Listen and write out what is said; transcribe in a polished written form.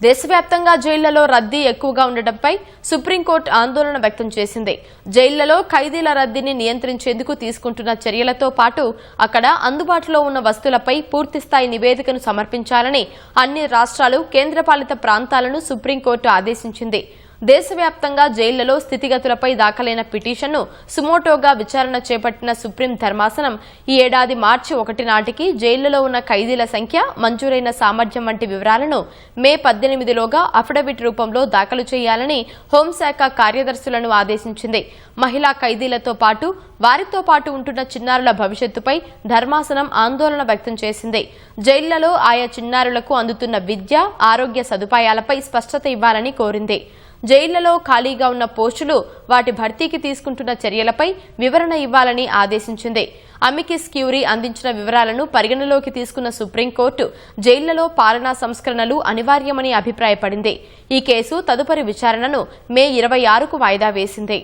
దేశవ్యాప్తంగా జైళ్లలో రద్దీ ఎక్కువగా ఉండటంపై సుప్రీంకోర్టు ఆందోళన వ్యక్తం చేసింది. జైళ్లలో ఖైదీల రద్దీని నియంత్రించేందుకు తీసుకుంటున్న చర్యలతో పాటు అక్కడ అందుబాటులో ఉన్న వస్తువులపై పూర్తిస్థాయి నివేదికను సమర్పించాలని అన్ని రాష్ట్రాలు, కేంద్రపాలిత ప్రాంతాలను సుప్రీంకోర్టు ఆదేశించింది. దేశవ్యాప్తంగా జైళ్లలో స్థితిగతులపై దాఖలైన పిటిషన్ను సుమోటోగా విచారణ చేపట్టిన సుప్రీం ధర్మాసనం ఈ ఏడాది మార్చి 1 నాటికి జైళ్లలో ఉన్న ఖైదీల సంఖ్య, మంజూరైన సామర్థ్యం వంటి వివరాలను మే 18లోగా అఫిడవిట్ రూపంలో దాఖలు చేయాలని హోంశాఖ కార్యదర్శులను ఆదేశించింది. మహిళా ఖైదీలతో పాటు వారితో పాటు ఉంటున్న చిన్నారుల భవిష్యత్తుపై ధర్మాసనం ఆందోళన వ్యక్తం చేసింది. జైళ్లలో ఆయా చిన్నారులకు అందుతున్న విద్య, ఆరోగ్య సదుపాయాలపై స్పష్టత ఇవ్వాలని కోరింది. జైళ్లలో ఖాళీగా ఉన్న పోస్టులు, వాటి భర్తీకి తీసుకుంటున్న చర్యలపై వివరణ ఇవ్వాలని ఆదేశించింది. అమికిస్ క్యూరీ అందించిన వివరాలను పరిగణలోకి తీసుకున్న సుప్రీంకోర్టు జైళ్లలో పాలనా సంస్కరణలు అనివార్యమని అభిప్రాయపడింది. ఈ కేసు తదుపరి విచారణను మే 26కు వాయిదా వేసింది.